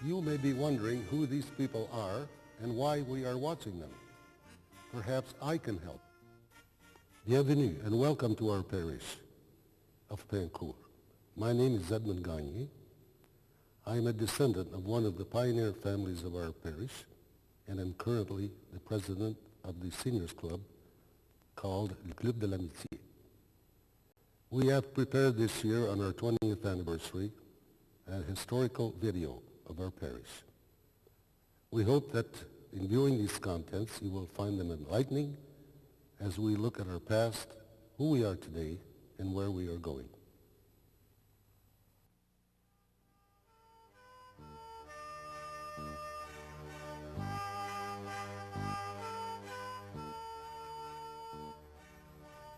You may be wondering who these people are and why we are watching them. Perhaps I can help. Bienvenue and welcome to our parish of Pancourt. My name is Edmond Gagne. I am a descendant of one of the pioneer families of our parish, and am currently the president of the seniors club called Le Club de l'Amitié. We have prepared this year on our 20th anniversary a historical video of our parish. We hope that in viewing these contents you will find them enlightening as we look at our past, who we are today, and where we are going.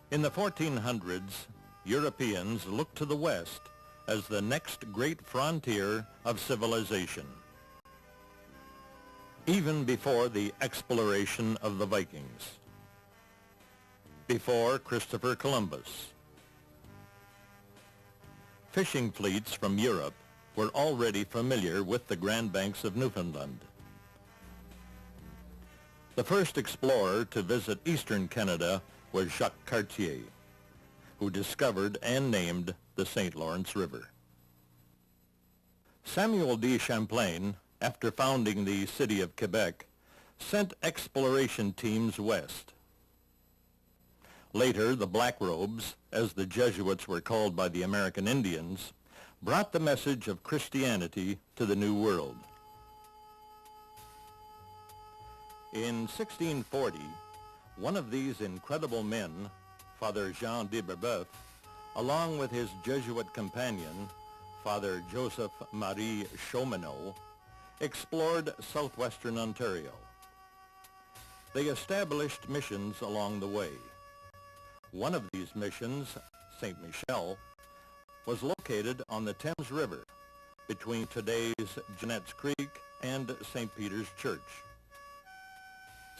In the 1400s, Europeans looked to the West as the next great frontier of civilization, even before the exploration of the Vikings, before Christopher Columbus. Fishing fleets from Europe were already familiar with the Grand Banks of Newfoundland. The first explorer to visit eastern Canada was Jacques Cartier, who discovered and named the St. Lawrence River. Samuel de Champlain, after founding the city of Quebec, sent exploration teams west. Later, the Black Robes, as the Jesuits were called by the American Indians, brought the message of Christianity to the New World. In 1640, one of these incredible men, Father Jean de Brebeuf, along with his Jesuit companion, Father Joseph-Marie Chaumonot, explored southwestern Ontario. They established missions along the way. One of these missions, St. Michel, was located on the Thames River between today's Jeanette's Creek and St. Peter's Church.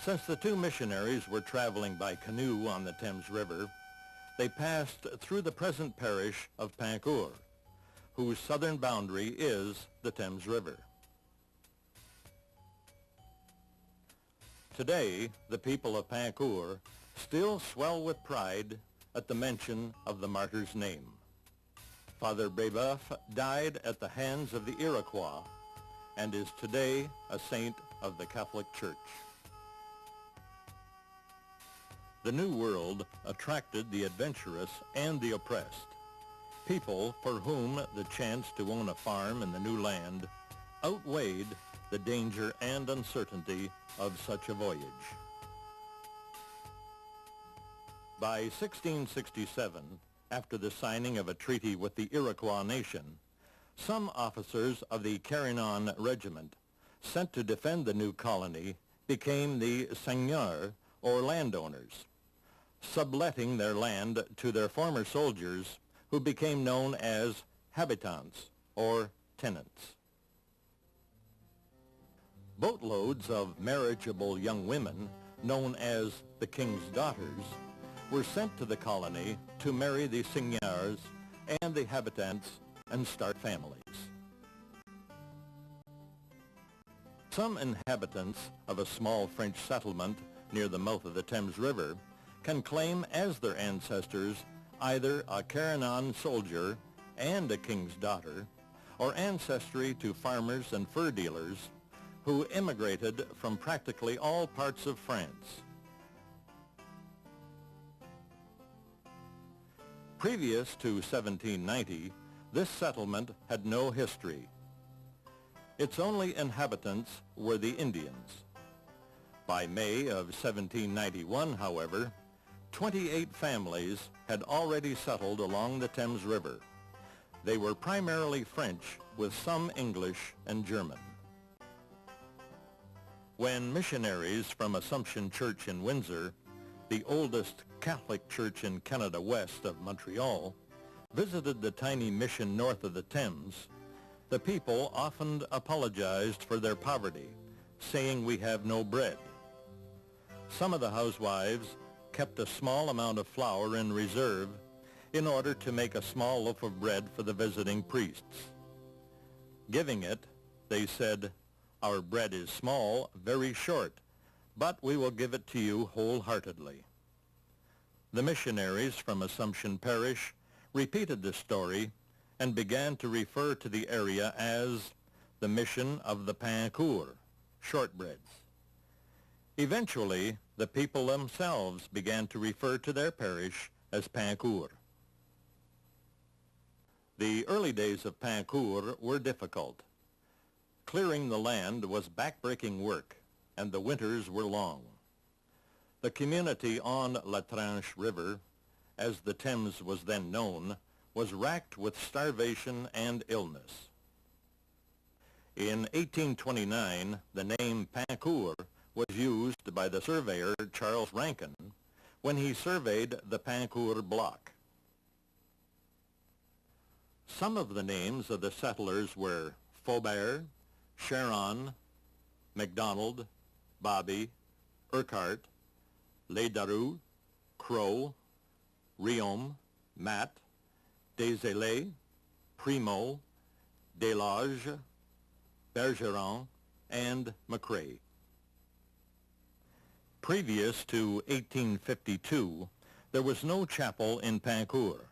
Since the two missionaries were traveling by canoe on the Thames River, they passed through the present parish of Pancourt, whose southern boundary is the Thames River. Today, the people of Pancourt still swell with pride at the mention of the martyr's name. Father Brebeuf died at the hands of the Iroquois and is today a saint of the Catholic Church. The New World attracted the adventurous and the oppressed, people for whom the chance to own a farm in the new land outweighed the danger and uncertainty of such a voyage. By 1667, after the signing of a treaty with the Iroquois nation, some officers of the Carignan Regiment sent to defend the new colony became the seigneurs or landowners, subletting their land to their former soldiers who became known as habitants or tenants. Boatloads of marriageable young women, known as the King's Daughters, were sent to the colony to marry the seigneurs and the habitants and start families. Some inhabitants of a small French settlement near the mouth of the Thames River can claim as their ancestors either a Carignan soldier and a king's daughter, or ancestry to farmers and fur dealers who immigrated from practically all parts of France. Previous to 1790, this settlement had no history. Its only inhabitants were the Indians. By May of 1791, however, 28 families had already settled along the Thames River. They were primarily French, with some English and German. When missionaries from Assumption Church in Windsor, the oldest Catholic church in Canada west of Montreal, visited the tiny mission north of the Thames, the people often apologized for their poverty, saying, "We have no bread." Some of the housewives kept a small amount of flour in reserve in order to make a small loaf of bread for the visiting priests. Giving it, they said, "Our bread is small, very short, but we will give it to you wholeheartedly." The missionaries from Assumption Parish repeated this story and began to refer to the area as the Mission of the Pain Court, shortbreads. Eventually, the people themselves began to refer to their parish as Pain Court. The early days of Pain Court were difficult. Clearing the land was backbreaking work, and the winters were long. The community on La Tranche River, as the Thames was then known, was racked with starvation and illness. In 1829, the name Pain Court was used by the surveyor Charles Rankin when he surveyed the Pain Court block. Some of the names of the settlers were Faubert, Charon, MacDonald, Bobby, Urquhart, Lesdaru, Crow, Riom, Matt, Desilets, Primo, Delage, Bergeron, and McCrae. Previous to 1852, there was no chapel in Pain Court.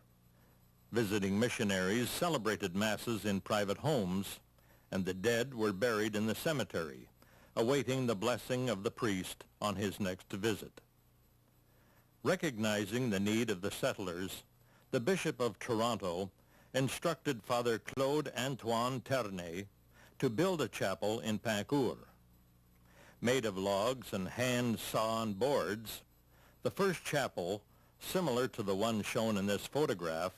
Visiting missionaries celebrated masses in private homes, and the dead were buried in the cemetery, awaiting the blessing of the priest on his next visit. Recognizing the need of the settlers, the Bishop of Toronto instructed Father Claude Antoine Ternay to build a chapel in Pain Court. Made of logs and hand-sawn boards, the first chapel, similar to the one shown in this photograph,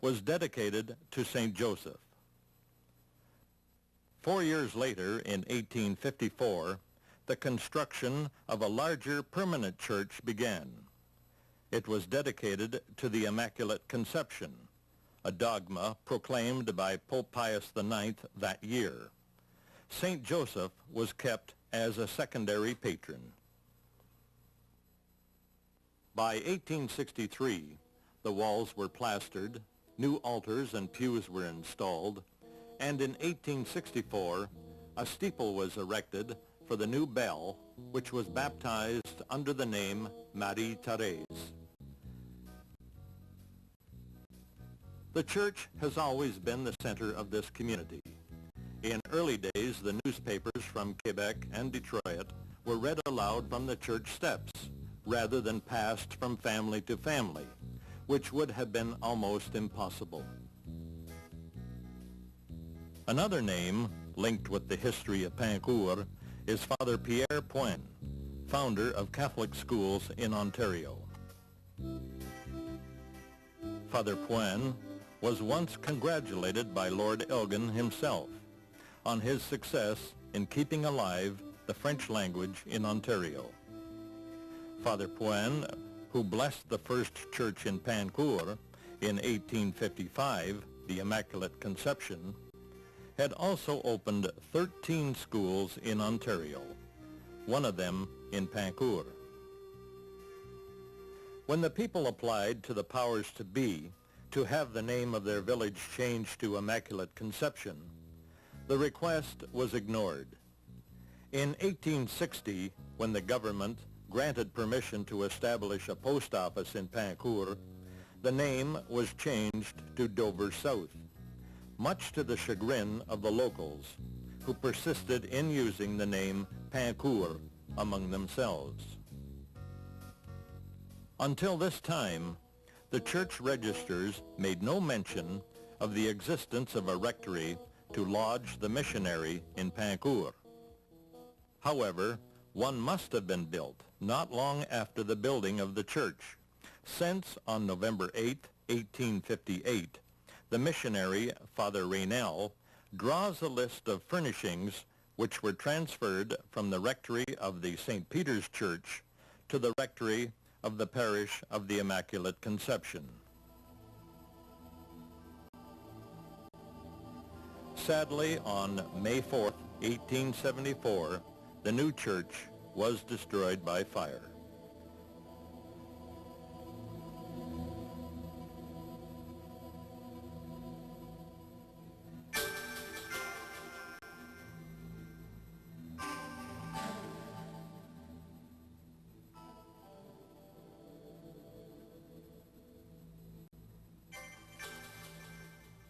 was dedicated to St. Joseph. 4 years later, in 1854, the construction of a larger permanent church began. It was dedicated to the Immaculate Conception, a dogma proclaimed by Pope Pius IX that year. St. Joseph was kept as a secondary patron. By 1863, the walls were plastered, new altars and pews were installed, and in 1864, a steeple was erected for the new bell, which was baptized under the name Marie Therese. The church has always been the center of this community. In early days, the newspapers from Quebec and Detroit were read aloud from the church steps, rather than passed from family to family, which would have been almost impossible. Another name linked with the history of Pain Court is Father Pierre Poin, founder of Catholic schools in Ontario. Father Poin was once congratulated by Lord Elgin himself on his success in keeping alive the French language in Ontario. Father Poin, who blessed the first church in Pain Court in 1855, the Immaculate Conception, had also opened 13 schools in Ontario, one of them in Pain Court. When the people applied to the powers to be to have the name of their village changed to Immaculate Conception, the request was ignored. In 1860, when the government granted permission to establish a post office in Pain Court, the name was changed to Dover South, much to the chagrin of the locals, who persisted in using the name Pain Court among themselves. Until this time, the church registers made no mention of the existence of a rectory to lodge the missionary in Pain Court. However, one must have been built not long after the building of the church, since on November 8, 1858, the missionary, Father Raynell, draws a list of furnishings which were transferred from the rectory of the St. Peter's Church to the rectory of the Parish of the Immaculate Conception. Sadly, on May 4, 1874, the new church was destroyed by fire.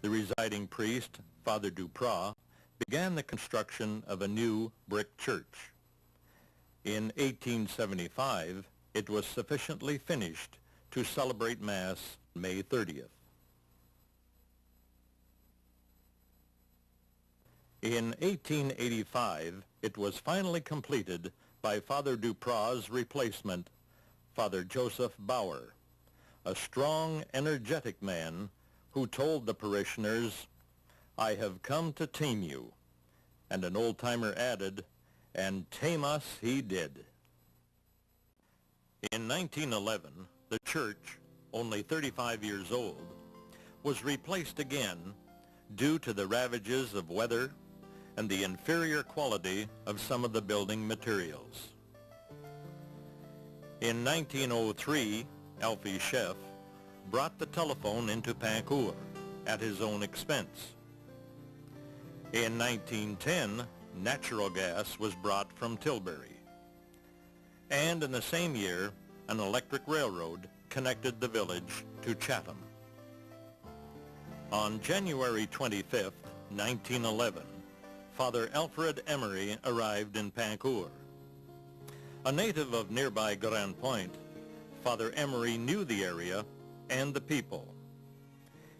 the residing priest, Father Duprat, began the construction of a new brick church. In 1875, it was sufficiently finished to celebrate Mass May 30th. In 1885, it was finally completed by Father Duprat's replacement, Father Joseph Bauer, a strong, energetic man who told the parishioners, "I have come to tame you," and an old-timer added, "and tame us he did." In 1911, the church, only 35 years old, was replaced again due to the ravages of weather and the inferior quality of some of the building materials. In 1903, Alfie Scheff brought the telephone into Pincourt at his own expense. In 1910, natural gas was brought from Tilbury. And in the same year, an electric railroad connected the village to Chatham. On January 25, 1911, Father Alfred Emery arrived in Pincourt. A native of nearby Grand Point, Father Emery knew the area and the people.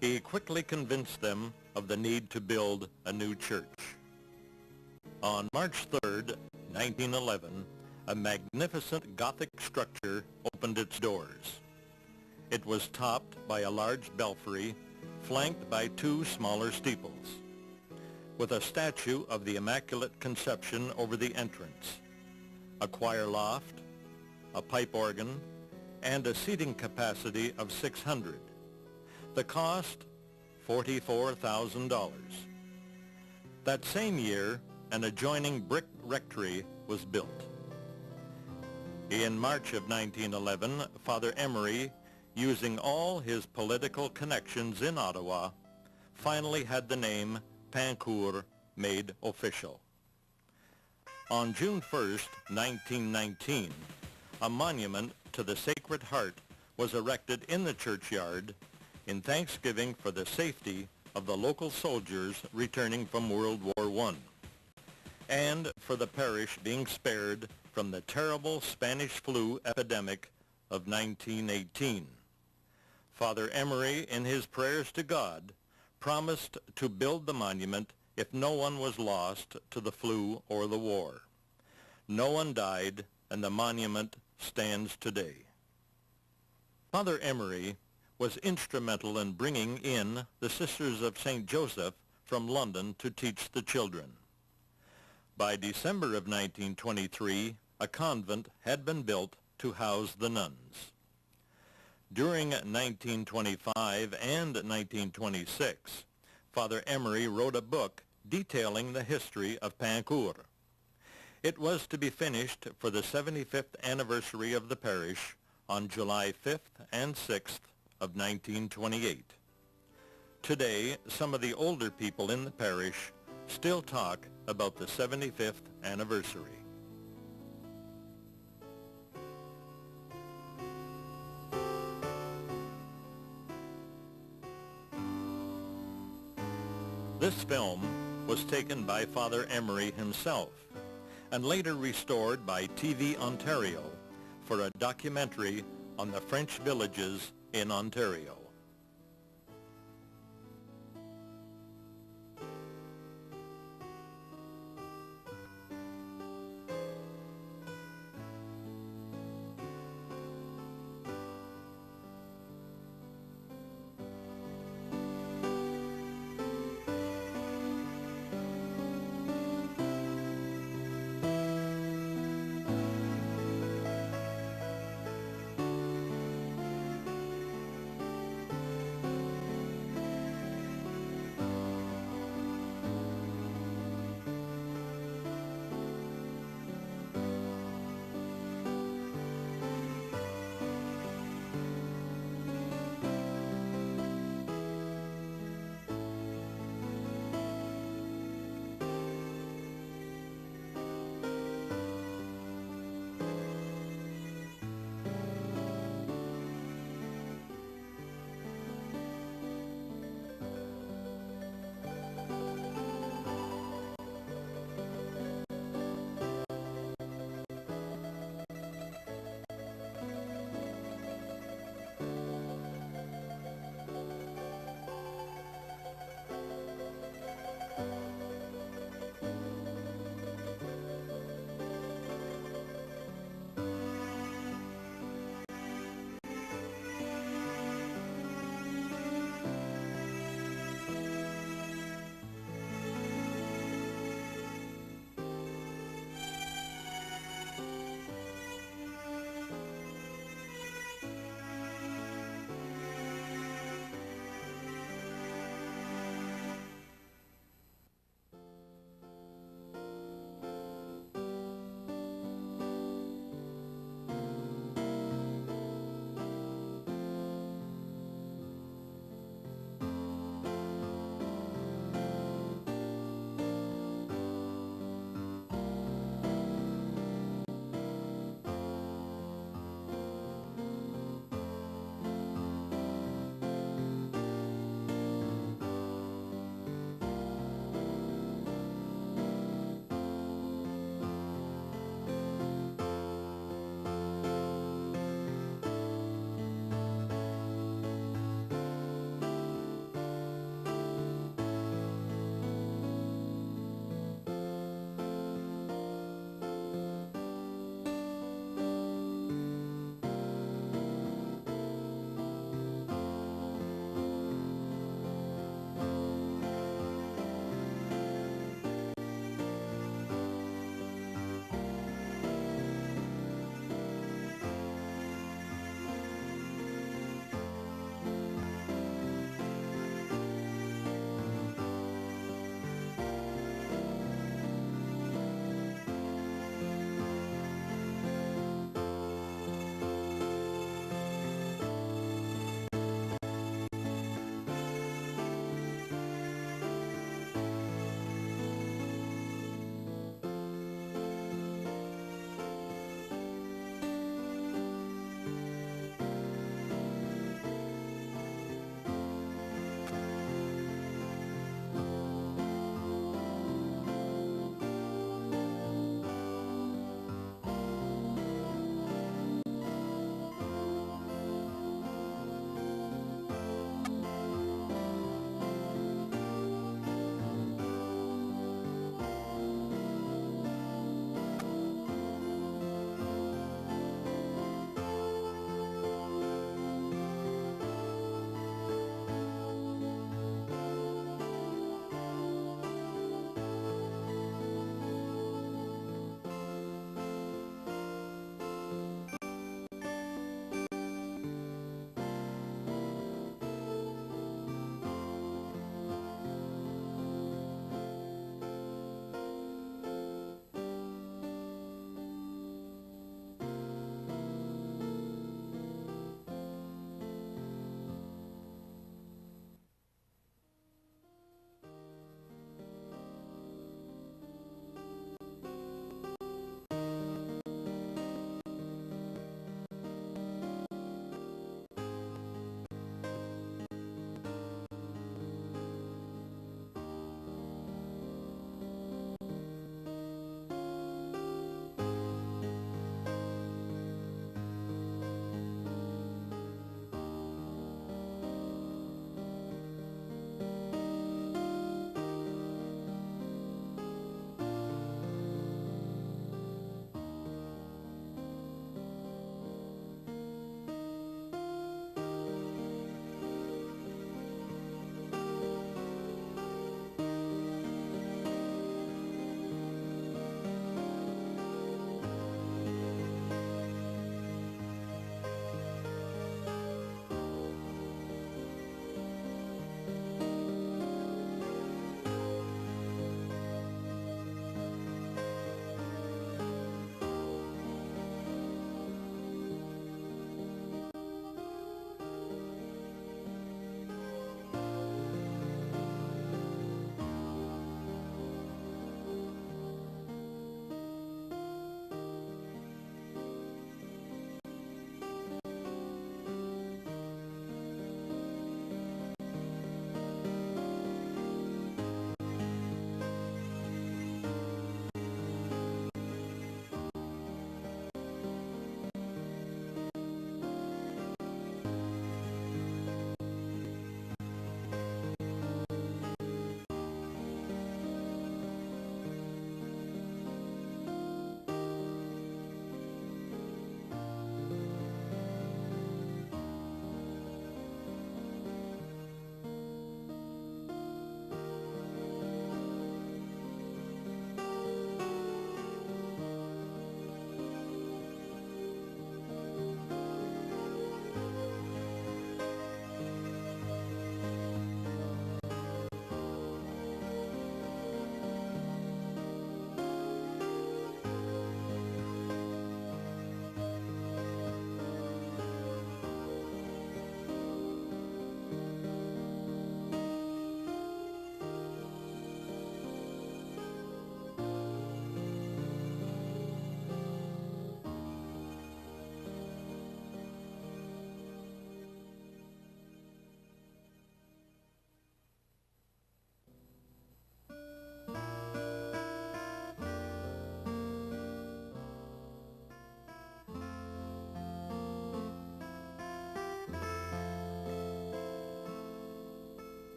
He quickly convinced them of the need to build a new church. On March 3, 1911, a magnificent Gothic structure opened its doors. It was topped by a large belfry, flanked by two smaller steeples, with a statue of the Immaculate Conception over the entrance, a choir loft, a pipe organ, and a seating capacity of 600. The cost, $44,000. That same year, an adjoining brick rectory was built. In March of 1911, Father Emery, using all his political connections in Ottawa, finally had the name Pincourt made official. On June 1, 1919, a monument to the Sacred Heart was erected in the churchyard in thanksgiving for the safety of the local soldiers returning from World War I, and for the parish being spared from the terrible Spanish flu epidemic of 1918. Father Emery, in his prayers to God, promised to build the monument if no one was lost to the flu or the war. No one died, and the monument stands today. Father Emery was instrumental in bringing in the Sisters of St. Joseph from London to teach the children. By December of 1923, a convent had been built to house the nuns. During 1925 and 1926, Father Emery wrote a book detailing the history of Pincourt. It was to be finished for the 75th anniversary of the parish on July 5th and 6th of 1928. Today, some of the older people in the parish still talk about the 75th anniversary. This film was taken by Father Emery himself and later restored by TV Ontario for a documentary on the French villages in Ontario.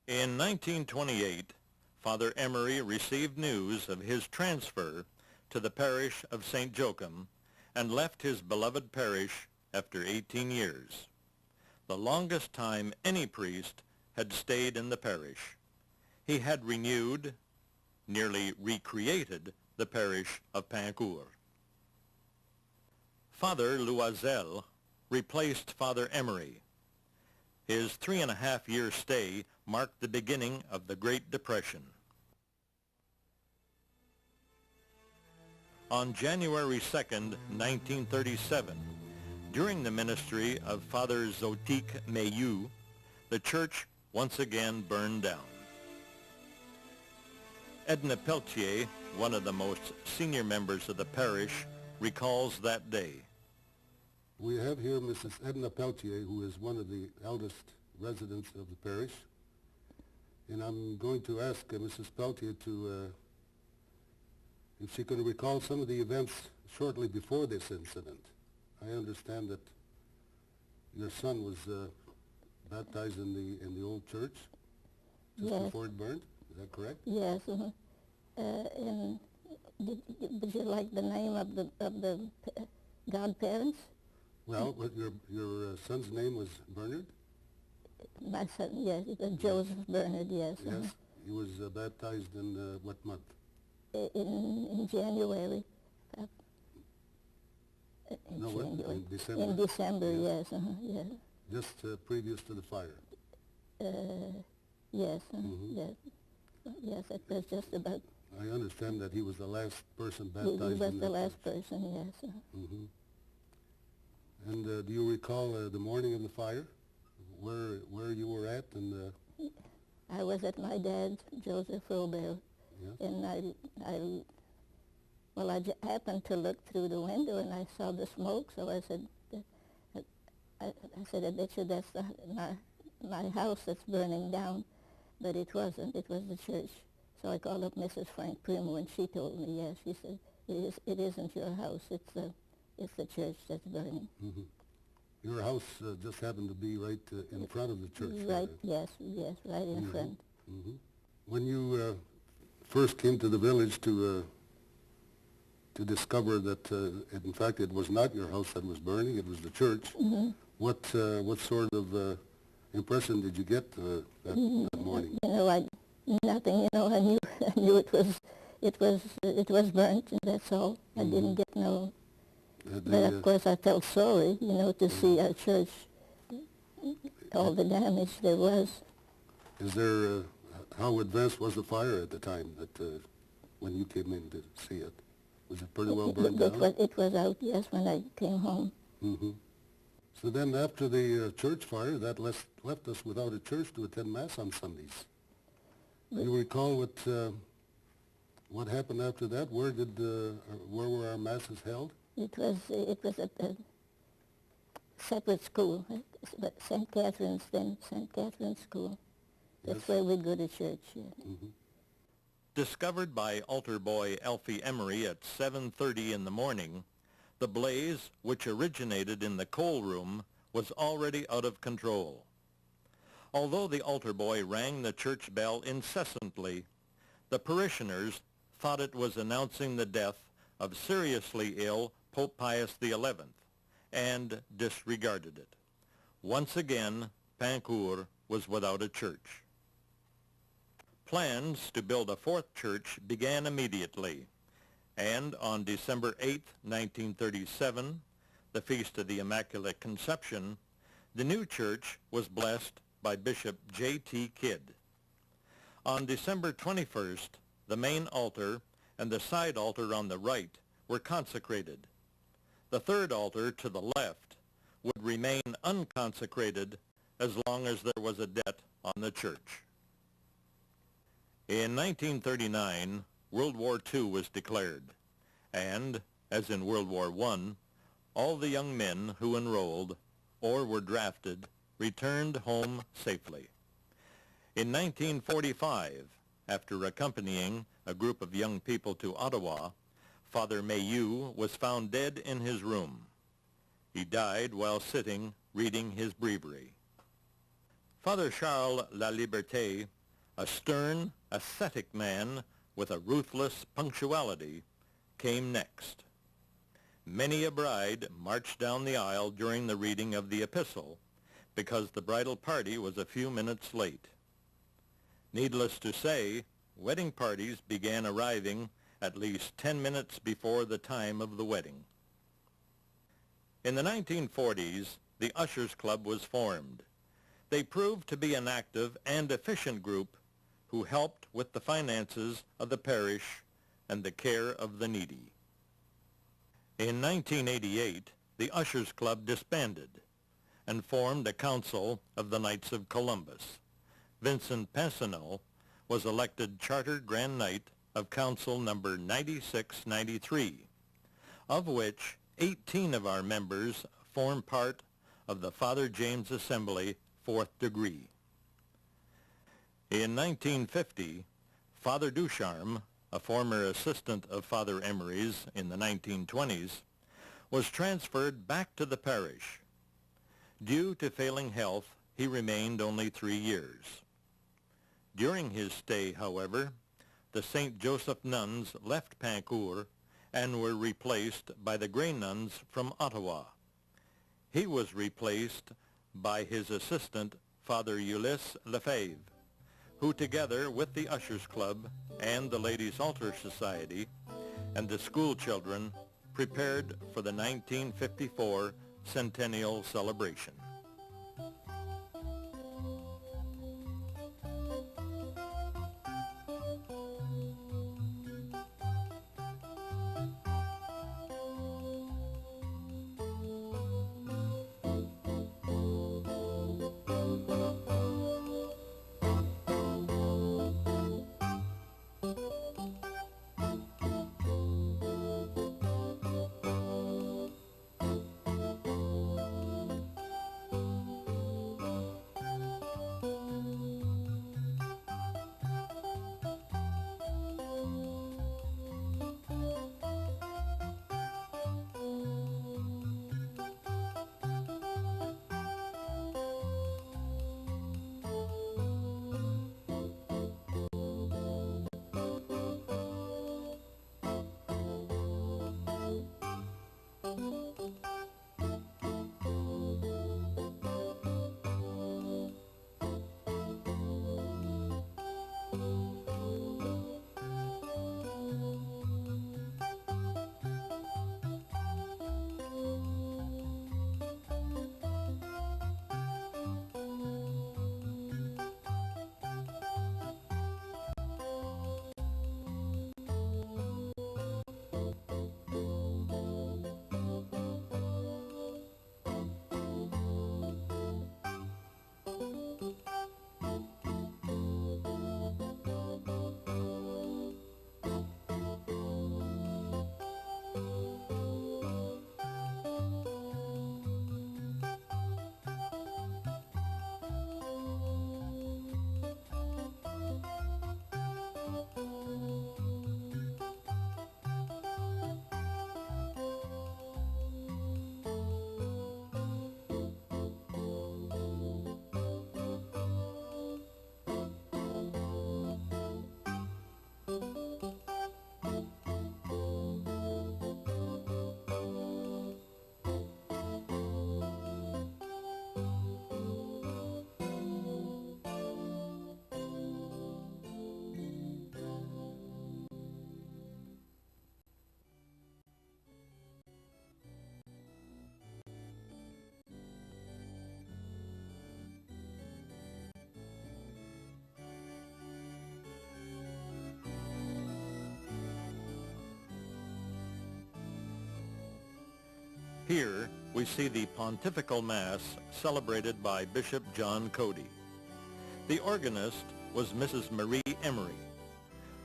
In 1928, Father Emery received news of his transfer to the parish of St. Joachim and left his beloved parish after 18 years, the longest time any priest had stayed in the parish. He had renewed, nearly recreated, the parish of Pincourt. Father Loisel replaced Father Emery. His 3.5-year stay marked the beginning of the Great Depression. On January 2nd, 1937, during the ministry of Father Zotique Mayeux, the church once again burned down. Edna Pelletier, one of the most senior members of the parish, recalls that day. We have here Mrs. Edna Pelletier, who is one of the eldest residents of the parish. And I'm going to ask Mrs. Pelletier to, if she can recall some of the events shortly before this incident. I understand that your son was baptized in the old church just Yes. before it burned. Is that correct? Yes. And would you like the name of the godparents? Well, what your son's name was Bernard? My son, yes, it was Joseph Bernard, yes. Yes. He was baptized in what month? In January. No, what? January. In December? In December, Yes. yes. Yes. Just previous to the fire. Yes. Mhm. Yes. Yes, it was just about. I understand that he was the last person He baptized was in the that last church. person, yes. Mhm. And do you recall the morning of the fire, where you were at? And I was at my dad's, Joseph Robert, yes, and I happened to look through the window and I saw the smoke, so I said, I said, I bet you that's my house that's burning down, but it wasn't. It was the church. So I called up Mrs. Frank Primo, and she told me, yes. She said, it isn't your house. It's the church that's burning. mhm. Your house just happened to be right in front of the church. Right. Yes. Right in Mhm. front. Mhm. When you first came to the village to discover that in fact it was not your house that was burning, it was the church, Mm-hmm. what sort of impression did you get that morning? You know, nothing. You know, I knew it was burnt, and that's all. I didn't get no. But of course, I felt sorry, you know, to see our church, all the damage there was. Is there, how advanced was the fire at the time that when you came in to see it? Was it pretty well burned down? It was out, yes, when I came home. Mm-hmm. So then after the church fire, that left us without a church to attend Mass on Sundays. Do you recall what happened after that? Where were our Masses held? It was at a separate school, St. Catherine's School. That's Yes. where we'd go to church. Yeah. Mm-hmm. Discovered by altar boy Alfie Emery at 7:30 in the morning, the blaze, which originated in the coal room, was already out of control. Although the altar boy rang the church bell incessantly, the parishioners thought it was announcing the death of seriously ill Pope Pius XI and disregarded it. Once again, Pincourt was without a church. Plans to build a fourth church began immediately, and on December 8, 1937, the Feast of the Immaculate Conception, the new church was blessed by Bishop J.T. Kidd. On December 21st, the main altar and the side altar on the right were consecrated. The third altar to the left would remain unconsecrated as long as there was a debt on the church. In 1939, World War II was declared, and, as in World War I, all the young men who enrolled or were drafted returned home safely. In 1945, after accompanying a group of young people to Ottawa, Father Mayeux was found dead in his room. He died while sitting reading his breviary. Father Charles Laliberté A stern, ascetic man with a ruthless punctuality came next. Many a bride marched down the aisle during the reading of the epistle because the bridal party was a few minutes late. Needless to say, wedding parties began arriving at least 10 minutes before the time of the wedding. In the 1940s, the Ushers Club was formed. They proved to be an active and efficient group who helped with the finances of the parish and the care of the needy. In 1988, the Ushers Club disbanded and formed a council of the Knights of Columbus. Vincent Pinsonneau was elected Charter Grand Knight of Council number 9693, of which 18 of our members form part of the Father James Assembly, 4th degree. In 1950, Father Ducharme, a former assistant of Father Emery's in the 1920s, was transferred back to the parish. Due to failing health, he remained only 3 years. During his stay, however, the St. Joseph nuns left Pincourt and were replaced by the Grey nuns from Ottawa. He was replaced by his assistant, Father Ulysse Lefebvre, who together with the Ushers Club and the Ladies' Altar Society and the school children prepared for the 1954 centennial celebration. Here we see the Pontifical Mass celebrated by Bishop John Cody. The organist was Mrs. Marie Emery,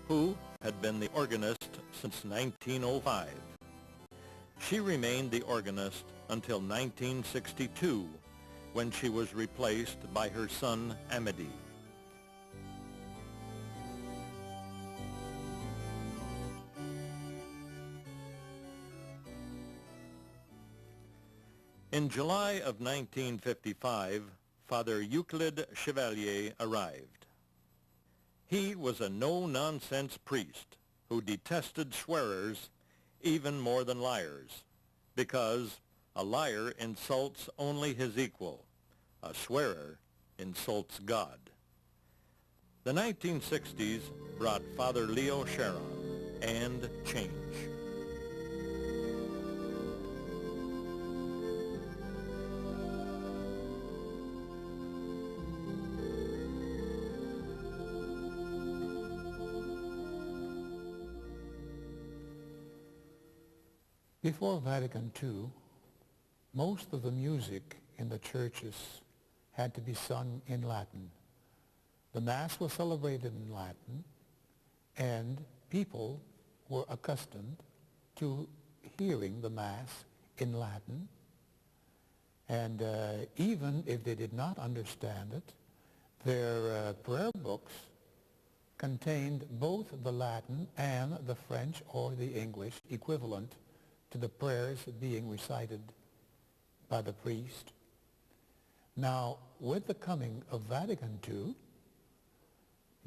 who had been the organist since 1905. She remained the organist until 1962, when she was replaced by her son Amédée. In July of 1955, Father Euclid Chevalier arrived. He was a no-nonsense priest who detested swearers even more than liars, because a liar insults only his equal. A swearer insults God. The 1960s brought Father Leo Sharon and change. Before Vatican II, most of the music in the churches had to be sung in Latin. The Mass was celebrated in Latin, and people were accustomed to hearing the Mass in Latin. And even if they did not understand it, their prayer books contained both the Latin and the French or the English equivalent to the prayers being recited by the priest. Now, with the coming of Vatican II,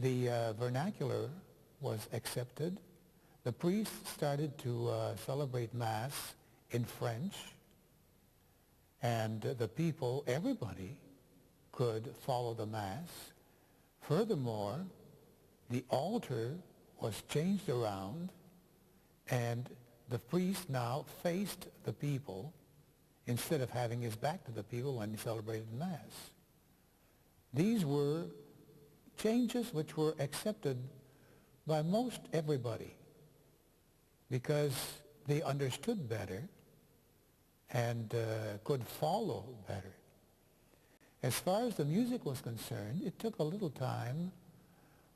the vernacular was accepted. The priests started to celebrate Mass in French, and the people, everybody, could follow the Mass. Furthermore, the altar was changed around, and the priest now faced the people instead of having his back to the people when he celebrated Mass. These were changes which were accepted by most everybody because they understood better and could follow better. As far as the music was concerned, it took a little time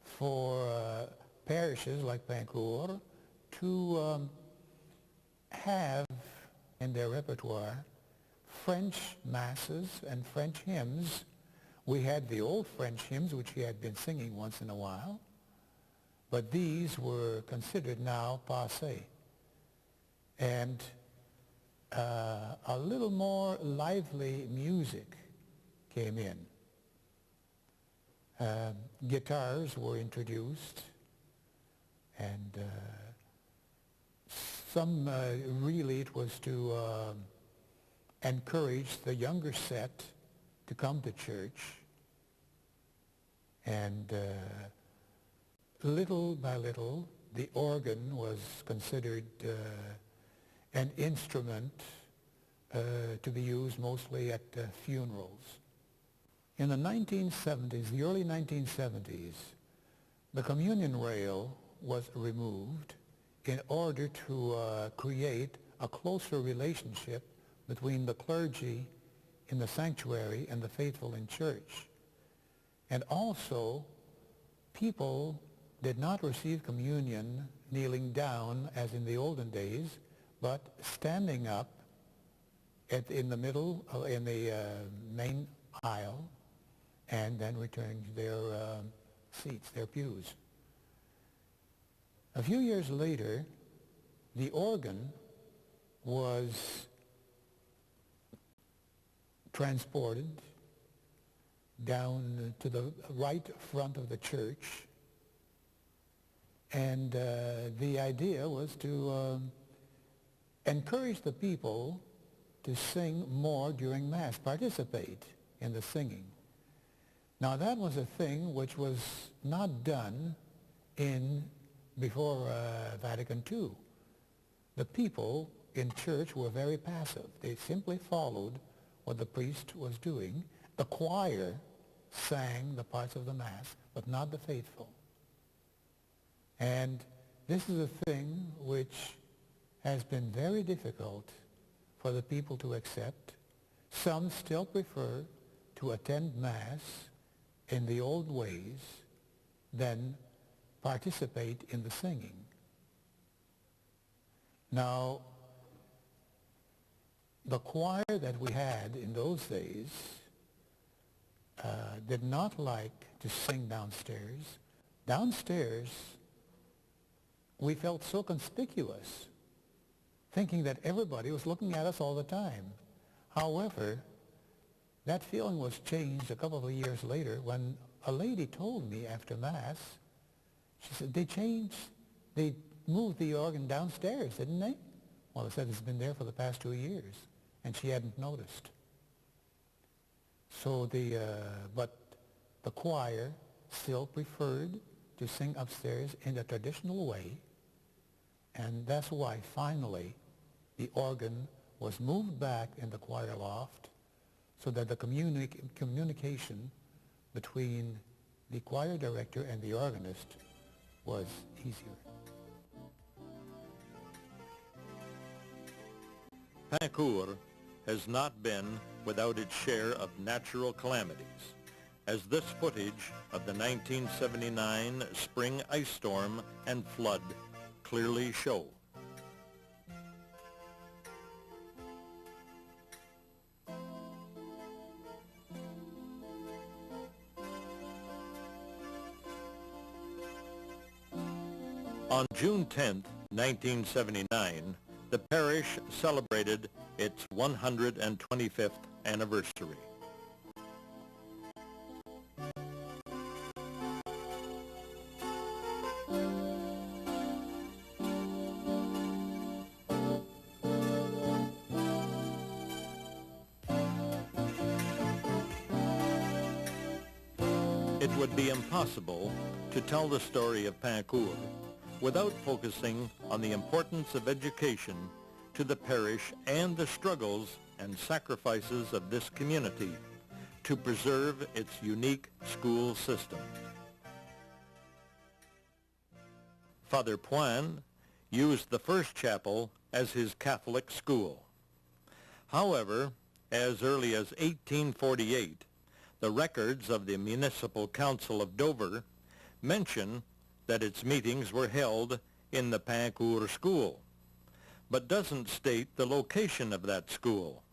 for parishes like Pincourt to have in their repertoire French masses and French hymns. We had the old French hymns, which he had been singing once in a while, but these were considered now passé. And a little more lively music came in. Guitars were introduced, and some really it was to encourage the younger set to come to church. And little by little, the organ was considered an instrument to be used mostly at funerals. In the 1970s, the early 1970s, the communion rail was removed in order to create a closer relationship between the clergy in the sanctuary and the faithful in church. And also, people did not receive communion kneeling down as in the olden days, but standing up in the middle, in the main aisle, and then returning to their seats, their pews. A few years later, the organ was transported down to the right front of the church, and the idea was to encourage the people to sing more during Mass, participate in the singing. Now that was a thing which was not done before Vatican II. The people in church were very passive. They simply followed what the priest was doing. The choir sang the parts of the Mass, but not the faithful. And this is a thing which has been very difficult for the people to accept. Some still prefer to attend Mass in the old ways than participate in the singing. Now, the choir that we had in those days did not like to sing downstairs. Downstairs, we felt so conspicuous, thinking that everybody was looking at us all the time. However, that feeling was changed a couple of years later when a lady told me after Mass She said, they moved the organ downstairs, didn't they? Well, they said it's been there for the past 2 years, and she hadn't noticed. So but the choir still preferred to sing upstairs in the traditional way, and that's why finally the organ was moved back in the choir loft so that the communication between the choir director and the organist was easier. Pincourt has not been without its share of natural calamities, as this footage of the 1979 spring ice storm and flood clearly show. On June 10, 1979, the parish celebrated its 125th anniversary. It would be impossible to tell the story of Pincourt without focusing on the importance of education to the parish and the struggles and sacrifices of this community to preserve its unique school system. Father Poin used the first chapel as his Catholic school. However, as early as 1848, the records of the Municipal Council of Dover mention that its meetings were held in the Pincourt School, but doesn't state the location of that school.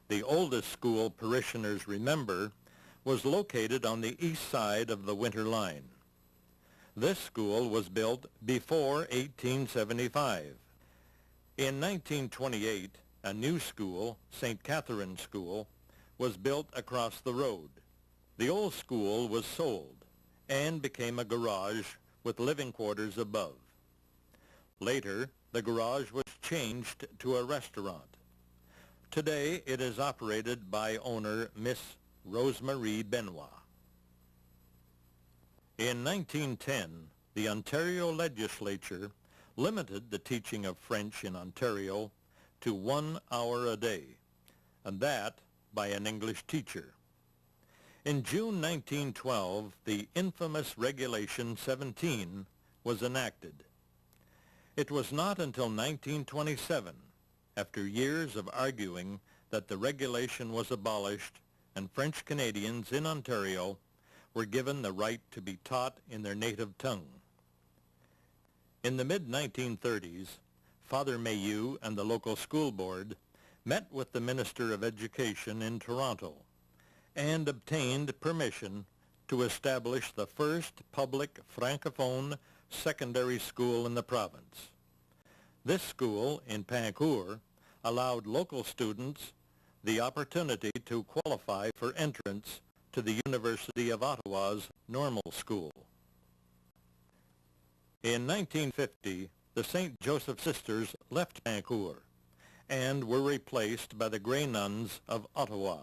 The oldest school parishioners remember was located on the east side of the Winter Line. This school was built before 1875. In 1928, a new school, St. Catherine School, was built across the road. The old school was sold and became a garage with living quarters above. Later, the garage was changed to a restaurant. Today, it is operated by owner Miss Rosemarie Benoit. In 1910, the Ontario legislature limited the teaching of French in Ontario to 1 hour a day, and that by an English teacher. In June 1912, the infamous Regulation 17 was enacted. It was not until 1927, after years of arguing that the regulation was abolished and French Canadians in Ontario were given the right to be taught in their native tongue. In the mid-1930s, Father Mayeux and the local school board met with the Minister of Education in Toronto and obtained permission to establish the first public Francophone secondary school in the province. This school in Pincourt allowed local students the opportunity to qualify for entrance to the University of Ottawa's Normal School. In 1950, the St. Joseph Sisters left Pincourt and were replaced by the Grey Nuns of Ottawa.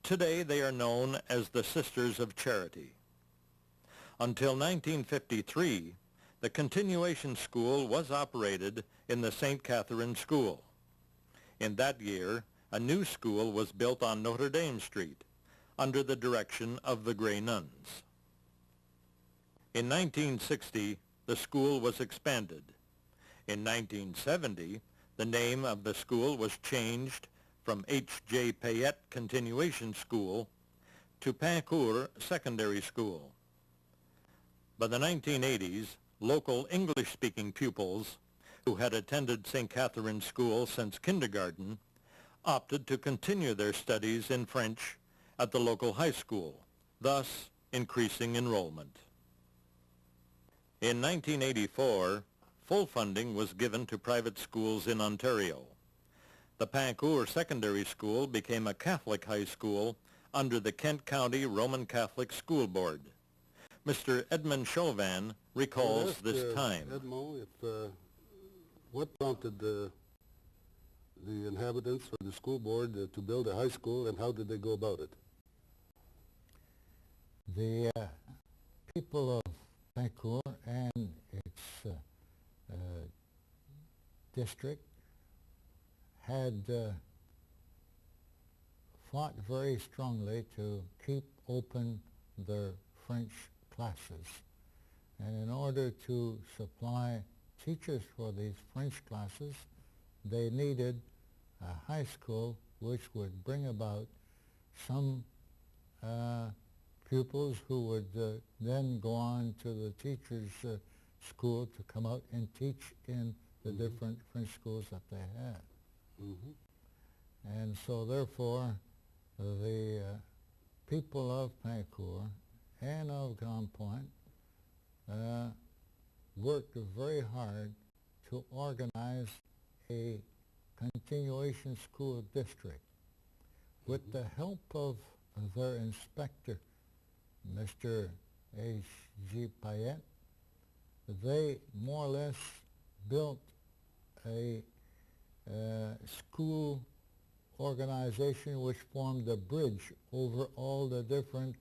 Today they are known as the Sisters of Charity. Until 1953, the continuation school was operated in the St. Catherine School. In that year, a new school was built on Notre Dame Street under the direction of the Grey Nuns. In 1960, the school was expanded. In 1970, the name of the school was changed from H.J. Payette Continuation School to Pincourt Secondary School. By the 1980s, local English-speaking pupils who had attended St. Catherine School since kindergarten opted to continue their studies in French at the local high school, thus increasing enrollment. In 1984, full funding was given to private schools in Ontario. The Pincourt Secondary School became a Catholic high school under the Kent County Roman Catholic School Board. Mr. Edmond Chauvin recalls Ask, this time. Edmond, what prompted the inhabitants or the school board to build a high school, and how did they go about it? The people of Pincourt and its district had fought very strongly to keep open their French classes. And in order to supply teachers for these French classes, they needed a high school which would bring about some pupils who would then go on to the teachers' school to come out and teach in the different French schools that they had. And so therefore, the people of Pincourt and of Grand Point worked very hard to organize a continuation school district. With the help of their inspector, Mr. H.G. Payette, they more or less built a school organization which formed a bridge over all the different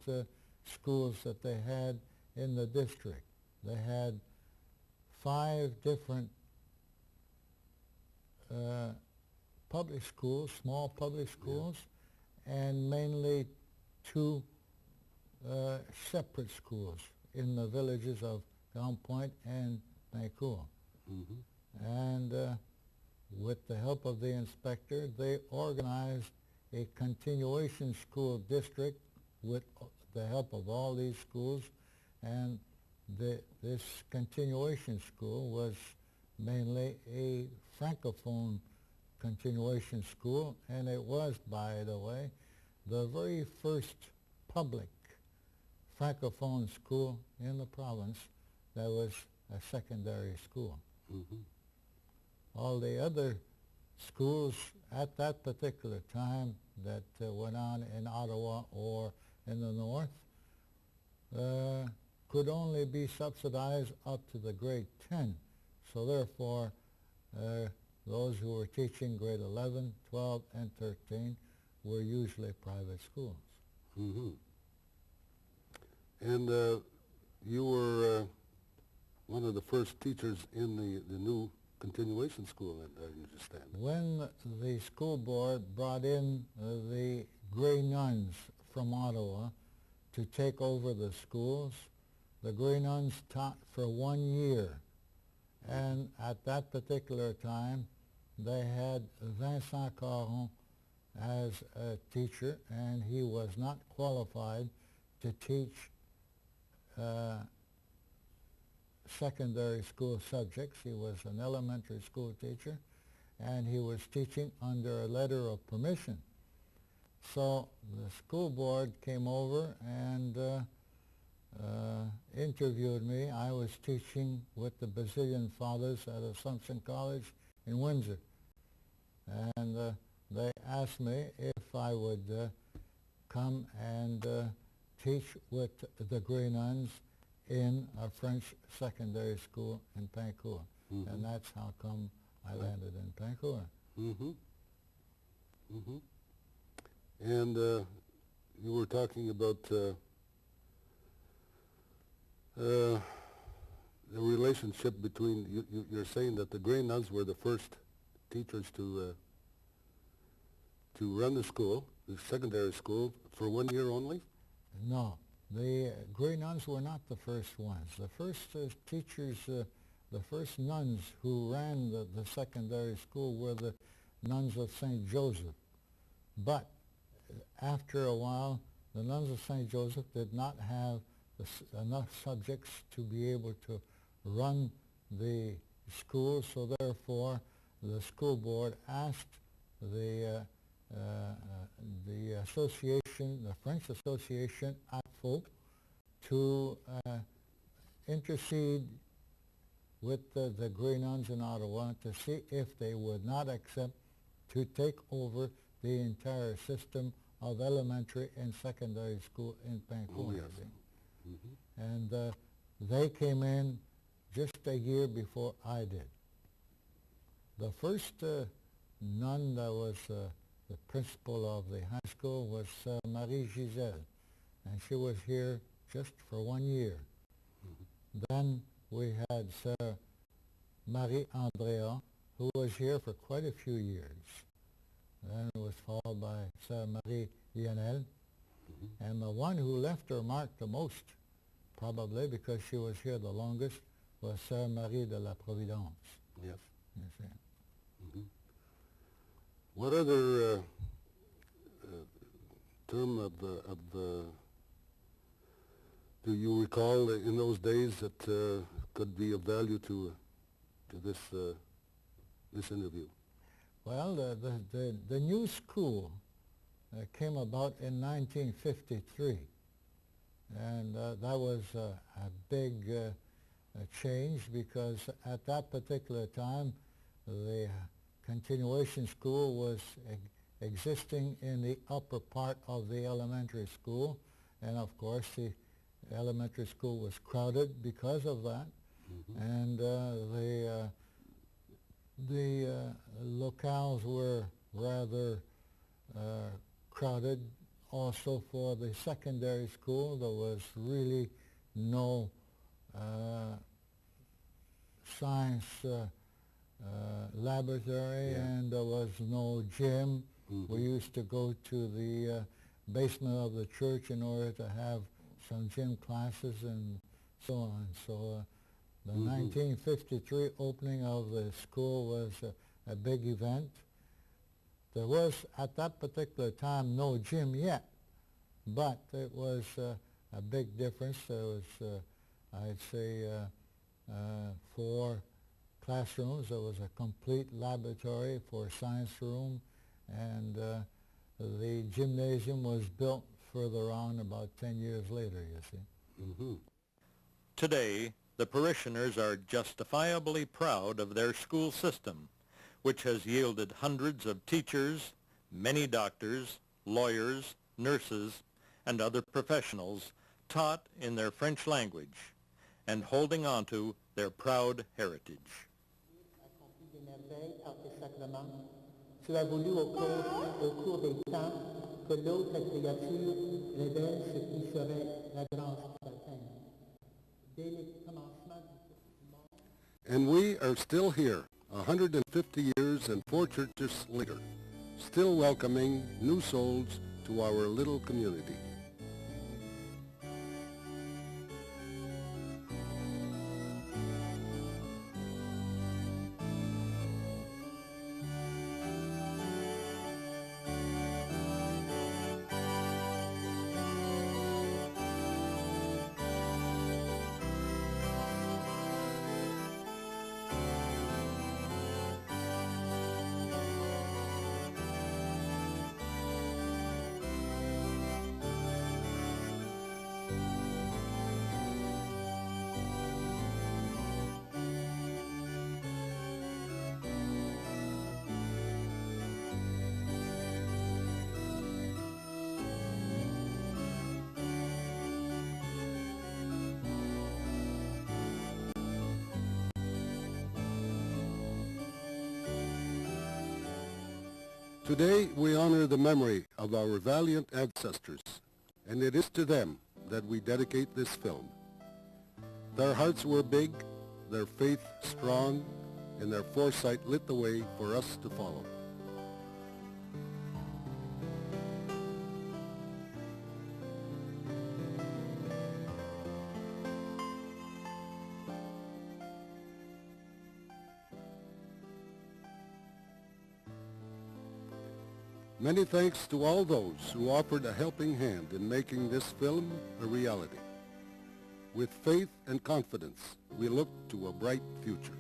schools that they had in the district. They had 5 different public schools, small public schools, and mainly 2 separate schools in the villages of Grand Point and Pincourt. And with the help of the inspector, they organized a continuation school district with the help of all these schools, and this continuation school was mainly a francophone continuation school, and it was, by the way, the very first public francophone school in the province that was a secondary school. All the other schools at that particular time that went on in Ottawa or in the north could only be subsidized up to the grade 10. So therefore, those who were teaching grade 11, 12, and 13 were usually private schools. And you were one of the first teachers in the new continuation school, I understand. When the school board brought in the Grey Nuns from Ottawa to take over the schools, the Grey Nuns taught for 1 year. And at that particular time, they had Vincent Caron as a teacher, and he was not qualified to teach secondary school subjects. He was an elementary school teacher, and he was teaching under a letter of permission. So the school board came over and interviewed me. I was teaching with the Basilian Fathers at Assumption College in Windsor. And they asked me if I would come and teach with the Grey Nuns in a French secondary school in Pincourt. And that's how come I landed in Pincourt. And you were talking about the relationship between, you're saying that the Grey Nuns were the first teachers to run the school, the secondary school, for 1 year only? No, the Grey Nuns were not the first ones. The first teachers, the first nuns who ran the secondary school were the nuns of St. Joseph. But after a while, the nuns of St. Joseph did not have enough subjects to be able to run the school, so therefore the school board asked the association, the French Association, AFO, to intercede with the Grey Nuns in Ottawa to see if they would not accept to take over the entire system of elementary and secondary school in Pincourt. and they came in just a year before I did. The first nun that was the principal of the high school was Marie Giselle, and she was here just for 1 year. Then we had Sir Marie Andrea, who was here for quite a few years. Then it was followed by Sir Marie Lionel, and the one who left her mark the most, probably because she was here the longest, was Sir Marie de la Providence. Yes. You see. What other term of the do you recall in those days that could be of value to this interview? Well, the new school came about in 1953, and that was a big change because at that particular time the continuation school was existing in the upper part of the elementary school, and of course the elementary school was crowded because of that, and the locales were rather crowded. Also for the secondary school, there was really no science laboratory, and there was no gym. We used to go to the basement of the church in order to have some gym classes and so on. So the 1953 opening of the school was a big event. There was, at that particular time, no gym yet, but it was a big difference. There was, I'd say, 4 classrooms. There was a complete laboratory for a science room, and the gymnasium was built further on about 10 years later, you see. Today, the parishioners are justifiably proud of their school system, which has yielded hundreds of teachers, many doctors, lawyers, nurses, and other professionals taught in their French language and holding on to their proud heritage. Tu as voulu au cours des temps que l'autre créature révèle ce qui serait la grâce certaine. Dès le commencement du monde. And we are still here, 150 years and 4 churches later, still welcoming new souls to our little community. Today we honor the memory of our valiant ancestors, and it is to them that we dedicate this film. Their hearts were big, their faith strong, and their foresight lit the way for us to follow. Many thanks to all those who offered a helping hand in making this film a reality. With faith and confidence, we look to a bright future.